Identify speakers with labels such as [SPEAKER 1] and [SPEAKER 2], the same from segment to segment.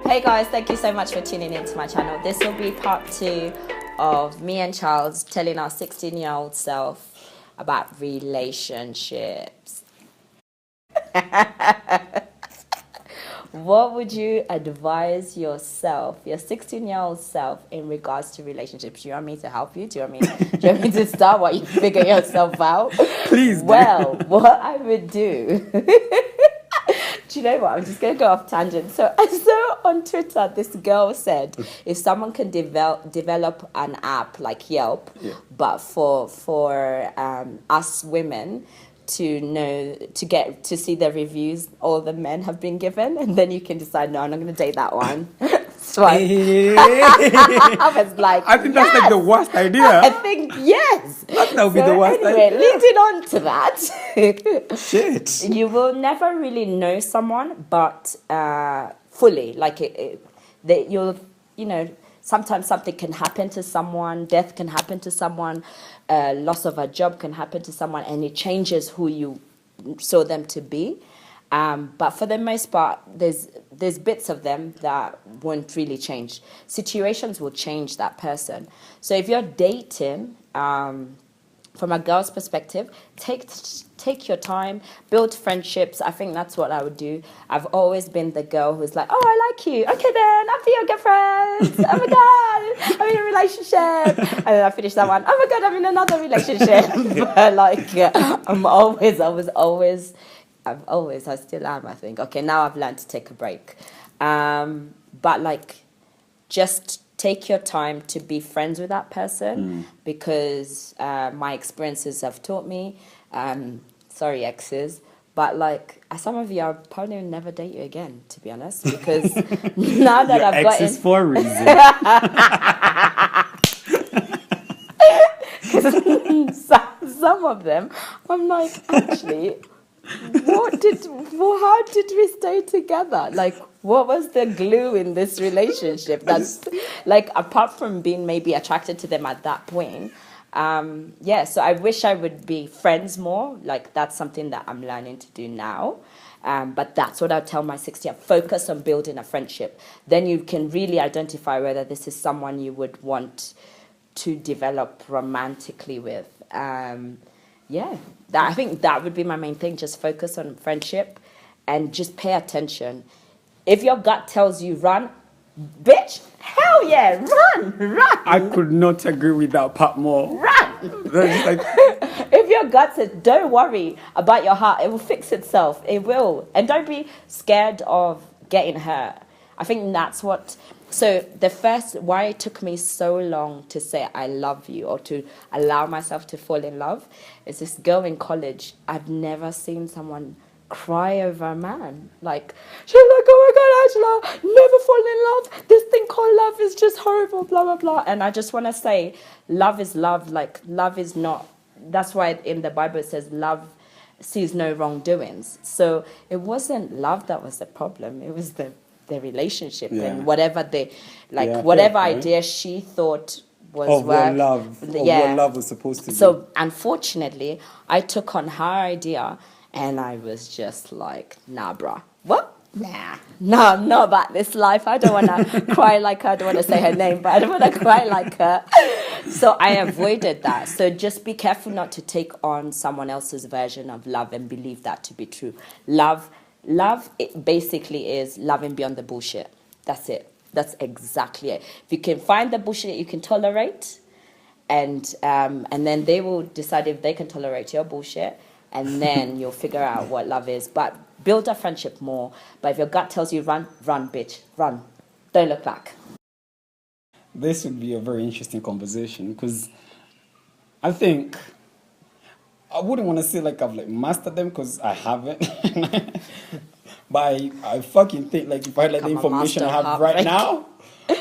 [SPEAKER 1] Hey guys, thank you so much for tuning into my channel. This will be part 2 of me and Charles telling our 16-year-old self about relationships. What would you advise yourself, your 16-year-old self, in regards to relationships? Do you want me to help you? Do you want me to start while you figure yourself out?
[SPEAKER 2] Please do.
[SPEAKER 1] Well, what I would do... Do you know what? I'm just going to go off tangent. So I saw on Twitter, this girl said, if someone can develop an app like Yelp, but for us women to know, to get to see the reviews all the men have been given, and then you can decide, no, I'm not going to date that one. So I was like,
[SPEAKER 2] I think that's like the worst idea.
[SPEAKER 1] I think, yes.
[SPEAKER 2] That would be the worst
[SPEAKER 1] anyway,
[SPEAKER 2] idea.
[SPEAKER 1] leading on to that.
[SPEAKER 2] Shit.
[SPEAKER 1] You will never really know someone, but fully. Like, sometimes something can happen to someone, death can happen to someone, loss of a job can happen to someone, and it changes who you saw them to be. But for the most part, there's bits of them that won't really change. Situations will change that person. So if you're dating, from a girl's perspective, take your time, build friendships. I think that's what I would do. I've always been the girl who's like, oh, I like you. Okay then, I'll be your girlfriend. Oh my God, I'm in a relationship. And then I finish that one. Oh my God, I'm in another relationship. But like, I still am, I think. Okay, now I've learned to take a break. But like, just take your time to be friends with that person, because my experiences have taught me, sorry exes, but like, some of you, I'll probably never date you again, to be honest, because now that I've gotten...
[SPEAKER 2] Exes for a reason.
[SPEAKER 1] Some of them, I'm like, actually... how did we stay together? Like, what was the glue in this relationship? That's like, apart from being maybe attracted to them at that point. So I wish I would be friends more. Like, that's something that I'm learning to do now. But that's what I tell my 60-year. Focus on building a friendship. Then you can really identify whether this is someone you would want to develop romantically with. I think that would be my main thing. Just focus on friendship and just pay attention. If your gut tells you run, bitch, hell yeah, run.
[SPEAKER 2] I could not agree with that part more.
[SPEAKER 1] Run. If your gut says, don't worry about your heart, it will fix itself. It will. And don't be scared of getting hurt. I think that's what... So why it took me so long to say I love you, or to allow myself to fall in love, is this girl in college. I've never seen someone cry over a man. Like, she's like, oh my God, Angela, never fall in love. This thing called love is just horrible, blah, blah, blah. And I just want to say, love is love. Like, love is not... That's why in the Bible it says love sees no wrongdoings. So it wasn't love that was the problem. It was the relationship and whatever whatever idea she thought was
[SPEAKER 2] what love was supposed to be.
[SPEAKER 1] So unfortunately, I took on her idea, and I was just like, nah, bruh. What? Nah, I'm not about this life. I don't want to cry like her. I don't want to say her name, but I don't want to cry like her. So I avoided that. So just be careful not to take on someone else's version of love and believe that to be true. Love, it basically is loving beyond the bullshit. That's it. That's exactly it. If you can find the bullshit you can tolerate, and then they will decide if they can tolerate your bullshit, and then you'll figure out what love is. But build a friendship more. But if your gut tells you run, bitch, run. Don't look back.
[SPEAKER 2] This would be a very interesting conversation, because I think... I wouldn't want to say like I've like mastered them, because I haven't. But I fucking think like if I had like the information I have right now,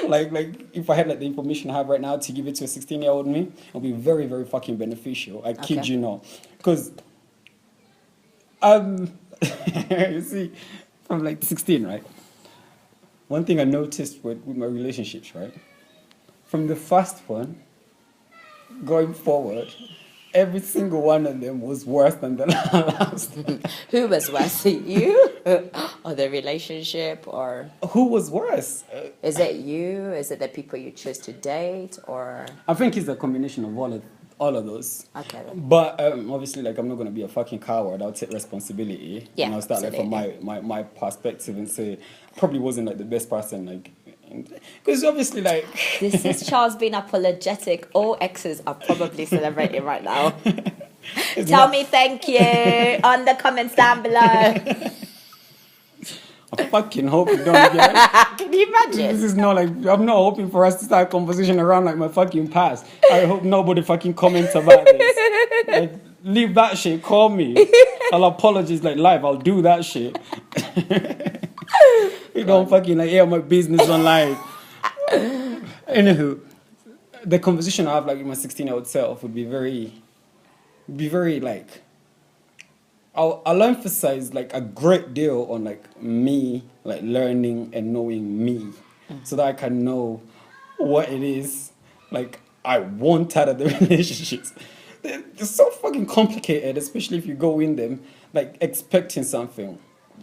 [SPEAKER 2] like if I had like the information I have right now to give it to a 16-year-old me, it would be very, very fucking beneficial. I kid you not. Because you see, from like 16, right? One thing I noticed with my relationships, right? From the first one, going forward, every single one of them was worse than the last.
[SPEAKER 1] Who was worse, you or the relationship, or
[SPEAKER 2] Who was worse?
[SPEAKER 1] is it you? Is it the people you choose to date, or
[SPEAKER 2] I think it's a combination of all of those.
[SPEAKER 1] okay? Then.
[SPEAKER 2] But obviously, like, I'm not gonna be a fucking coward. I'll take responsibility.
[SPEAKER 1] Yeah,
[SPEAKER 2] and I'll start like from
[SPEAKER 1] absolutely.
[SPEAKER 2] my perspective and say probably wasn't like the best person, like, because obviously, like,
[SPEAKER 1] This is Charles being apologetic. All exes are probably celebrating right now. Tell me thank you on the comments down below.
[SPEAKER 2] I fucking hope you don't get it.
[SPEAKER 1] Can you imagine?
[SPEAKER 2] This is not like, I'm not hoping for us to start a conversation around like my fucking past. I hope nobody fucking comments about this. Like, leave that shit. Call me. I'll apologize like live. I'll do that shit. You don't fucking like air my business online. Anywho, the conversation I have like with my 16-year-old self would be very like, I'll emphasize like a great deal on like me, like learning and knowing me, so that I can know what it is like I want out of the relationships. They're so fucking complicated, especially if you go in them like expecting something.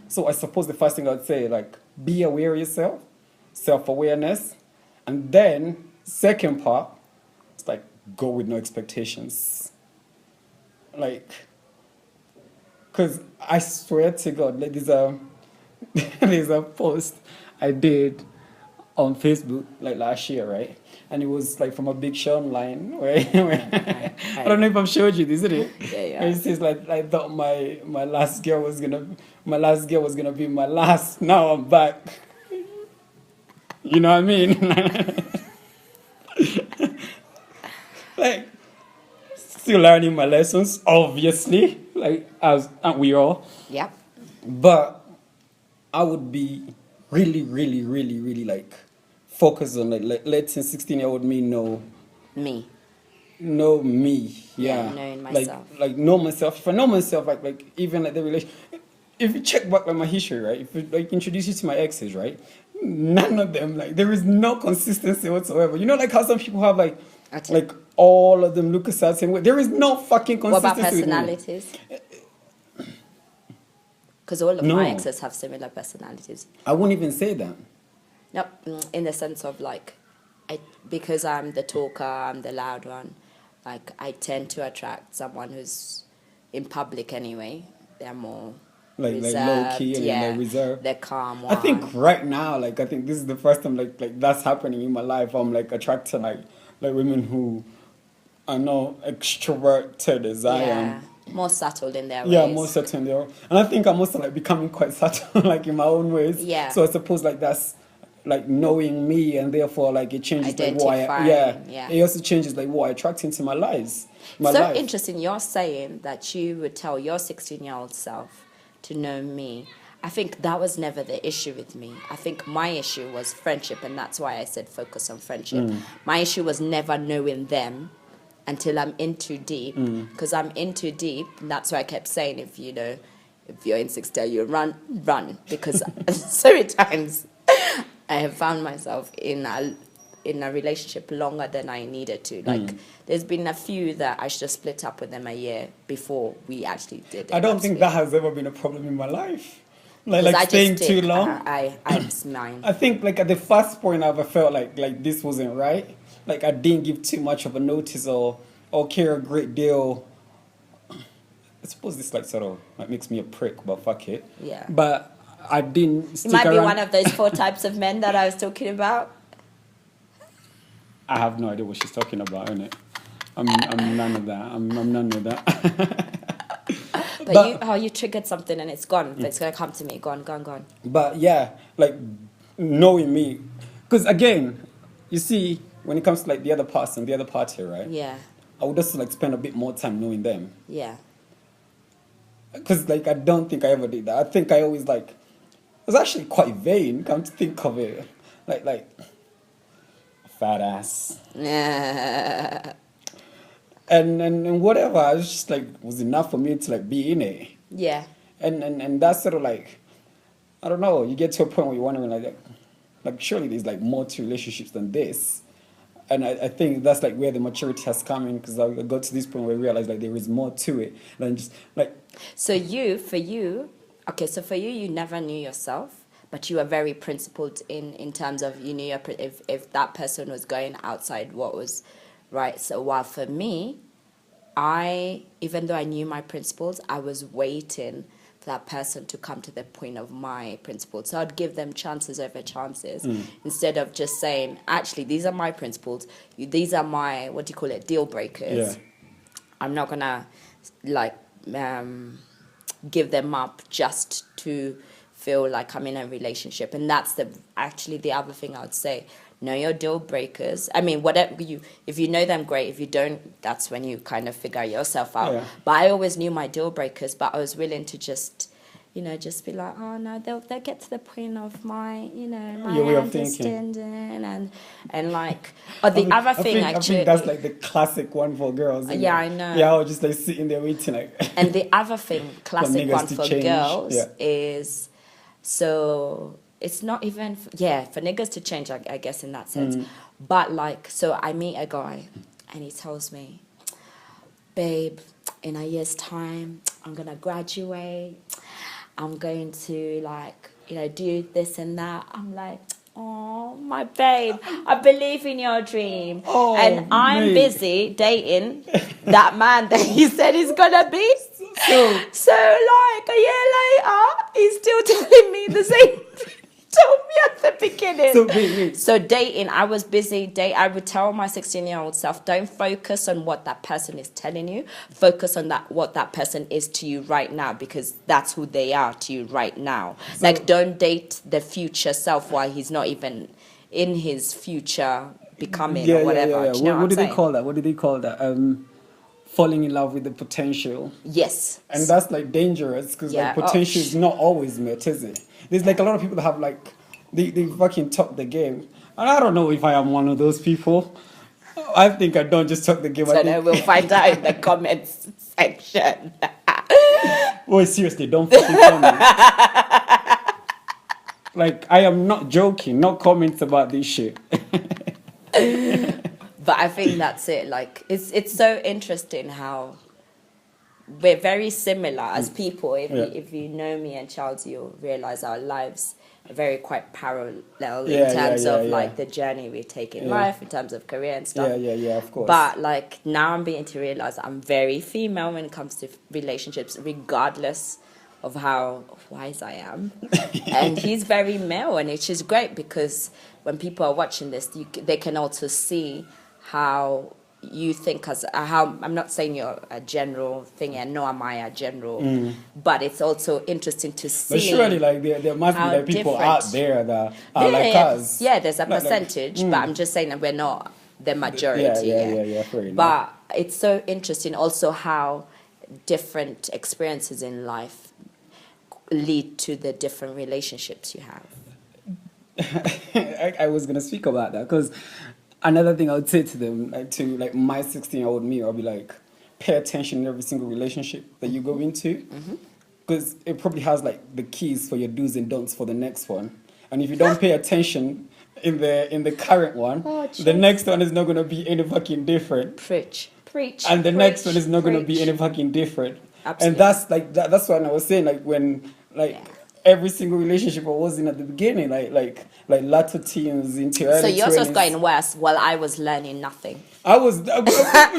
[SPEAKER 2] So I suppose the first thing I'd say, like, be aware of yourself, self-awareness, and then second part, it's like go with no expectations. Like, because I swear to God, like there's a post I did on Facebook like last year, right? And it was like from a big show online where I don't know if I've showed you this, isn't it?
[SPEAKER 1] Yeah.
[SPEAKER 2] It says like I thought my last girl was gonna be my last. Now I'm back. You know what I mean? Like, still learning my lessons, obviously. Like, aren't we all?
[SPEAKER 1] Yep.
[SPEAKER 2] But I would be really, really, really, really like focused on like letting 16-year-old me know
[SPEAKER 1] Me.
[SPEAKER 2] me. Yeah.
[SPEAKER 1] Knowing myself.
[SPEAKER 2] Like know myself. If I know myself, like even like the relation. If you check back like my history, right? If you like introduce you to my exes, right? None of them, like, there is no consistency whatsoever. You know, like how some people have like all of them look a certain way. There is no fucking consistency.
[SPEAKER 1] What about personalities? Because all of my exes have similar personalities.
[SPEAKER 2] I wouldn't even say that.
[SPEAKER 1] No, in the sense of like, because I'm the talker, I'm the loud one. Like, I tend to attract someone who's in public anyway. They're more reserved,
[SPEAKER 2] low key and like reserved.
[SPEAKER 1] They're calm one.
[SPEAKER 2] I think right now, like, I think this is the first time like that's happening in my life. I'm like attracted like women who are not extroverted as I am.
[SPEAKER 1] More settled in their ways.
[SPEAKER 2] Yeah, more settled in their. And I think I'm also like becoming quite settled like in my own ways.
[SPEAKER 1] Yeah.
[SPEAKER 2] So I suppose like that's like knowing me, and therefore like it changes like what it also changes like what I attract into my lives.
[SPEAKER 1] Interesting. You're saying that you would tell your 16-year-old self to know me. I think that was never the issue with me. I think my issue was friendship, and that's why I said focus on friendship. My issue was never knowing them until I'm in too deep, because I'm in too deep, and that's why I kept saying, if you're in 60, you run, because so many times I have found myself in a relationship longer than I needed to. Like, there's been a few that I should have split up with them a year before we actually did it.
[SPEAKER 2] I don't think that has ever been a problem in my life. Like staying too long.
[SPEAKER 1] I'm mine.
[SPEAKER 2] I think like at the first point I ever felt like this wasn't right. Like I didn't give too much of a notice or care a great deal. I suppose this like sort of like makes me a prick, but fuck it.
[SPEAKER 1] Yeah.
[SPEAKER 2] But I didn't stick
[SPEAKER 1] You might
[SPEAKER 2] around.
[SPEAKER 1] be one of those 4 types of men that I was talking about.
[SPEAKER 2] I have no idea what she's talking about, innit? I'm none of that. I'm none of that.
[SPEAKER 1] But you triggered something and it's gone. It's gonna come to me. Gone.
[SPEAKER 2] But yeah, like knowing me, because again, you see, when it comes to like the other person, the other party, right?
[SPEAKER 1] Yeah.
[SPEAKER 2] I would just like spend a bit more time knowing them.
[SPEAKER 1] Yeah.
[SPEAKER 2] Because like I don't think I ever did that. I think I always like, I was actually quite vain. Come to think of it, like fat ass.
[SPEAKER 1] Yeah.
[SPEAKER 2] And whatever, I was just like, was enough for me to like be in it.
[SPEAKER 1] Yeah.
[SPEAKER 2] And that's sort of like, I don't know, you get to a point where you're wondering like surely there's like more to relationships than this. And I think that's like where the maturity has come in, because I got to this point where I realized like there is more to it than just like.
[SPEAKER 1] So okay, for you, you never knew yourself, but you were very principled in terms of you knew if that person was going outside what was right. So while for me, even though I knew my principles, I was waiting for that person to come to the point of my principles. So I'd give them chances over chances instead of just saying, actually, these are my principles. These are my, what do you call it, deal breakers.
[SPEAKER 2] Yeah.
[SPEAKER 1] I'm not going to, like, give them up just to feel like I'm in a relationship. And that's actually the other thing I would say. Know your deal breakers. I mean, if you know them, great. If you don't, that's when you kind of figure yourself out.
[SPEAKER 2] Yeah.
[SPEAKER 1] But I always knew my deal breakers, but I was willing to just be like, oh no, they'll get to the point of my
[SPEAKER 2] Your way of thinking.
[SPEAKER 1] and like, or I
[SPEAKER 2] think that's like the classic one for girls. Isn't
[SPEAKER 1] Yeah,
[SPEAKER 2] it?
[SPEAKER 1] I know.
[SPEAKER 2] Yeah, I was just like sitting there waiting like.
[SPEAKER 1] And the other thing, classic
[SPEAKER 2] niggas
[SPEAKER 1] one
[SPEAKER 2] to
[SPEAKER 1] for
[SPEAKER 2] change.
[SPEAKER 1] girls
[SPEAKER 2] Yeah.
[SPEAKER 1] is, so it's not even, for niggas to change, I guess, in that sense. But like, so I meet a guy and he tells me, babe, in a year's time, I'm going to graduate. I'm going to do this and that. I'm like, oh, my babe, I believe in your dream.
[SPEAKER 2] Oh,
[SPEAKER 1] and I'm
[SPEAKER 2] mate.
[SPEAKER 1] busy dating that man that he said he's going to be. So like a year later, he's still telling me the same thing he told me at the beginning.
[SPEAKER 2] So wait.
[SPEAKER 1] So dating, I was busy. I would tell my 16-year-old self, don't focus on what that person is telling you. Focus on what that person is to you right now, because that's who they are to you right now. Like, don't date the future self while he's not even in his future becoming or whatever.
[SPEAKER 2] Yeah.
[SPEAKER 1] Do you know
[SPEAKER 2] What do
[SPEAKER 1] I'm
[SPEAKER 2] they
[SPEAKER 1] saying?
[SPEAKER 2] call that? What do they call that? Falling in love with the potential.
[SPEAKER 1] Yes.
[SPEAKER 2] And that's like dangerous, because
[SPEAKER 1] Yeah.
[SPEAKER 2] like potential is not always met, is it? There's like a lot of people that have like they fucking talk the game, and I don't know if I am one of those people. I think I don't just talk the game.
[SPEAKER 1] So then we'll find out in the comments section.
[SPEAKER 2] Boy, seriously, don't fucking comment. Like, I am not joking. No comments about this shit.
[SPEAKER 1] But I think that's it. Like, it's so interesting how we're very similar as people. If you know me and Charles, you'll realize our lives are very quite parallel in terms of like the journey we take in life, in terms of career and stuff.
[SPEAKER 2] Yeah, of course.
[SPEAKER 1] But like, now I'm beginning to realize I'm very female when it comes to relationships, regardless of how wise I am. And he's very male, and it's just great because when people are watching this, they can also see how you think how I'm not saying you're a general thing, and nor am I a general, but it's also interesting to see.
[SPEAKER 2] But surely, like there must be like people out there that are like us.
[SPEAKER 1] Yeah, there's a percentage, but I'm just saying that we're not the majority.
[SPEAKER 2] Yeah, fair enough.
[SPEAKER 1] But it's so interesting also how different experiences in life lead to the different relationships you have.
[SPEAKER 2] I was gonna speak about that, because another thing I would say to them, to my 16-year-old me, I'll be like, pay attention in every single relationship that you go into, because it probably has like the keys for your do's and don'ts for the next one. And if you don't pay attention in the current one, the next one is not gonna be any fucking different.
[SPEAKER 1] Preach.
[SPEAKER 2] And the next one is not gonna be any fucking different.
[SPEAKER 1] Absolutely.
[SPEAKER 2] And that's like that's what I was saying. Like when every single relationship I was in at the beginning, like latter teens into early 20s.
[SPEAKER 1] So yours was going worse while I was learning nothing.
[SPEAKER 2] I was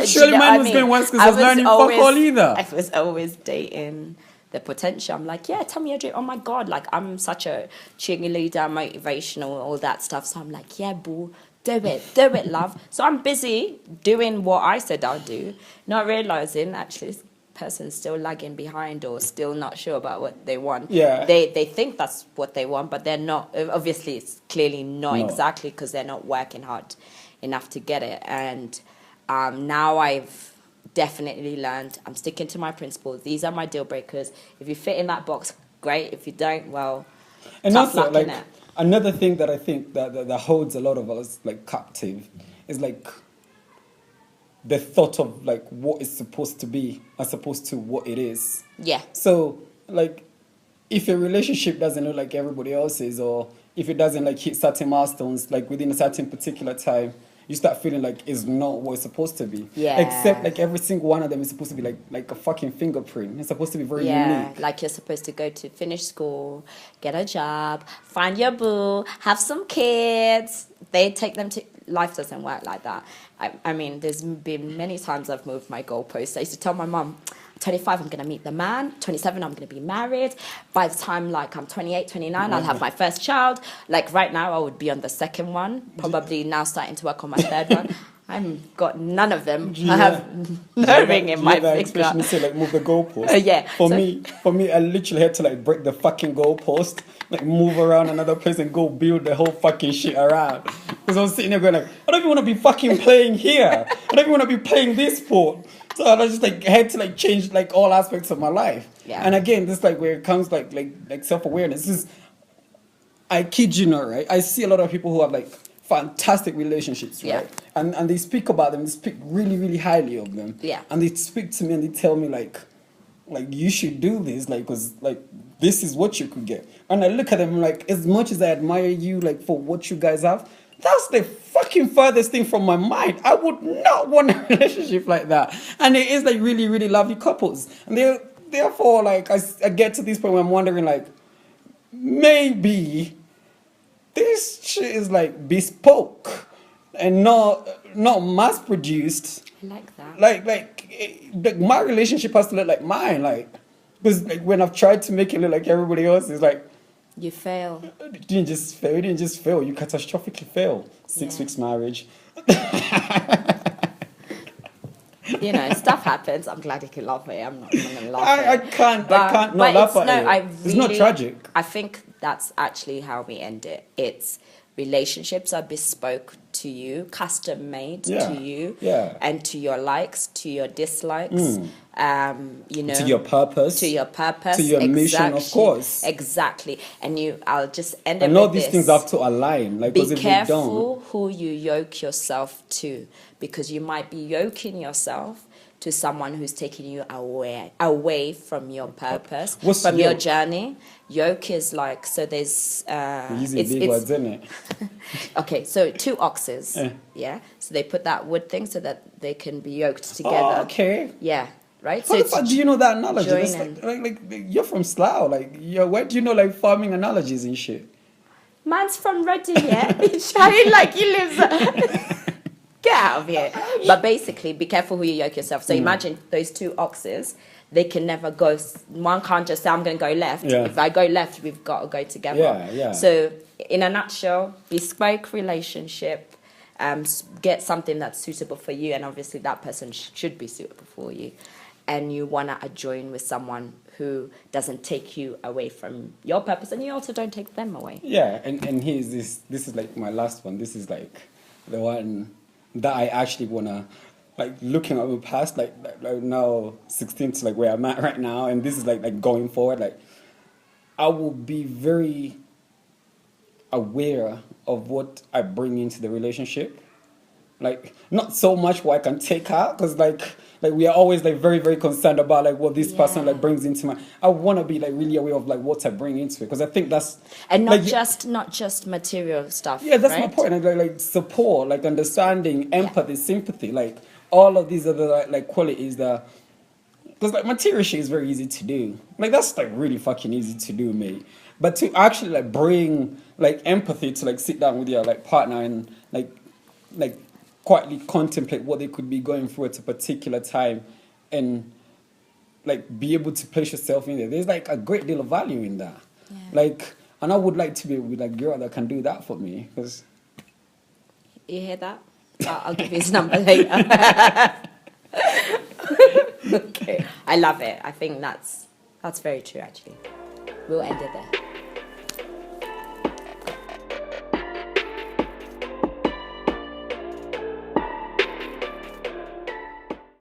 [SPEAKER 2] surely mine was going worse because I was learning fuck all either.
[SPEAKER 1] I was always dating the potential. I'm like, yeah, tell me your dream. Oh my God, like I'm such a cheerleader, motivational, all that stuff. So I'm like, yeah, boo, do it, love. So I'm busy doing what I said I'll do, not realizing actually this person's still lagging behind or still not sure about what they want.
[SPEAKER 2] Yeah.
[SPEAKER 1] They think that's what they want, but they're not. Obviously, it's clearly not exactly, because they're not working hard enough to get it. And now I've definitely learned I'm sticking to my principles. These are my deal breakers. If you fit in that box, great. If you don't, well,
[SPEAKER 2] and
[SPEAKER 1] tough
[SPEAKER 2] also,
[SPEAKER 1] luck, innit?
[SPEAKER 2] Another thing that I think that holds a lot of us like captive is like the thought of like what is supposed to be as opposed to what it is.
[SPEAKER 1] Yeah.
[SPEAKER 2] So like if a relationship doesn't look like everybody else's, or if it doesn't like hit certain milestones like within a certain particular time, you start feeling like it's not what it's supposed to be.
[SPEAKER 1] Yeah.
[SPEAKER 2] Except like every single one of them is supposed to be like a fucking fingerprint. It's supposed to be very unique.
[SPEAKER 1] Like you're supposed to go to finish school, get a job, find your boo, have some kids. They take them to... Life doesn't work like that. I mean, there's been many times I've moved my goalposts. I used to tell my mum, 25, I'm going to meet the man. 27, I'm going to be married. By the time, like, I'm 28, 29, I'll have my first child. Like, right now, I would be on the second one. Probably now starting to work on my third one. I've got none of them. I have no ring in my finger.
[SPEAKER 2] Especially say, like, move the goalpost.
[SPEAKER 1] Yeah.
[SPEAKER 2] For me, I literally had to, like, break the fucking goalpost, like, move around another place and go build the whole fucking shit around. Because I was sitting there going, like, I don't even want to be fucking playing here. I don't even want to be playing this sport. So I just like had to like change like all aspects of my life.
[SPEAKER 1] Yeah.
[SPEAKER 2] And again, this like where it comes like self-awareness. This is, I kid you not, right? I see a lot of people who have like fantastic relationships, right?
[SPEAKER 1] Yeah.
[SPEAKER 2] And they speak about them, they speak really, really highly of them.
[SPEAKER 1] Yeah.
[SPEAKER 2] And they speak to me and they tell me like you should do this, like, because like this is what you could get. And I look at them like, as much as I admire you like for what you guys have, that's the fucking furthest thing from my mind. I would not want a relationship like that. And it is like really, really lovely couples. And therefore, like, I get to this point where I'm wondering, like, maybe this shit is like bespoke and not mass produced.
[SPEAKER 1] I like that.
[SPEAKER 2] Like my relationship has to look like mine. Like, because like when I've tried to make it look like everybody else, it's like,
[SPEAKER 1] you fail.
[SPEAKER 2] You didn't just fail. You catastrophically fail. 6 weeks marriage.
[SPEAKER 1] You know, stuff happens. I'm glad you can laugh at it. I'm not going to laugh
[SPEAKER 2] I can't not laugh at it. It's not tragic.
[SPEAKER 1] I think that's actually how we end it. It's relationships are bespoke to you, custom made to you, and to your likes, to your dislikes. You know,
[SPEAKER 2] to your purpose,
[SPEAKER 1] to
[SPEAKER 2] your mission, of course.
[SPEAKER 1] Exactly. And I'll just end it with this.
[SPEAKER 2] And all these things have to align. Like,
[SPEAKER 1] be careful who you yoke yourself to, because you might be yoking yourself to someone who's taking you away from your purpose, from your journey. Yoke is like, so there's...
[SPEAKER 2] Using big words, isn't it?
[SPEAKER 1] Okay, so 2 oxes, yeah? So they put that wood thing so that they can be yoked together.
[SPEAKER 2] Oh, okay.
[SPEAKER 1] Yeah, right?
[SPEAKER 2] How
[SPEAKER 1] So
[SPEAKER 2] the fuck do you know that analogy? That's
[SPEAKER 1] joining.
[SPEAKER 2] like you're from Slough. Like, where do you know like farming analogies and shit?
[SPEAKER 1] Man's from Reading, yeah? Shouting like he lives... Get out of here. But basically, be careful who you yoke yourself. So imagine those 2 oxes, they can never go... One can't just say, I'm going to go left.
[SPEAKER 2] Yeah.
[SPEAKER 1] If I go left, we've got to go together.
[SPEAKER 2] Yeah.
[SPEAKER 1] So, in a nutshell, bespoke relationship, get something that's suitable for you, and obviously that person should be suitable for you. And you want to join with someone who doesn't take you away from your purpose, and you also don't take them away.
[SPEAKER 2] Yeah, and here's this is like my last one. This is like the one that I actually want to, like, looking at my past, like now 16 to like where I'm at right now, and this is like going forward, like I will be very aware of what I bring into the relationship. Like, not so much what I can take out, because like we are always like very, very concerned about like what this person like brings into my... I want to be like really aware of like what I bring into it, because I think that's...
[SPEAKER 1] And
[SPEAKER 2] not
[SPEAKER 1] just material stuff.
[SPEAKER 2] Yeah, that's
[SPEAKER 1] right?
[SPEAKER 2] my point. Like support, like understanding, empathy, sympathy, like all of these other like qualities that... Because like material shit is very easy to do. Like that's like really fucking easy to do, mate. But to actually like bring like empathy to like sit down with your like partner and like quietly contemplate what they could be going through at a particular time, and like be able to place yourself in there. There's like a great deal of value in that. Yeah. Like, and I would like to be with a girl that can do that for me. Cause
[SPEAKER 1] you hear that? I'll give you his number later. Okay, I love it. I think that's very true. Actually, we'll end it there.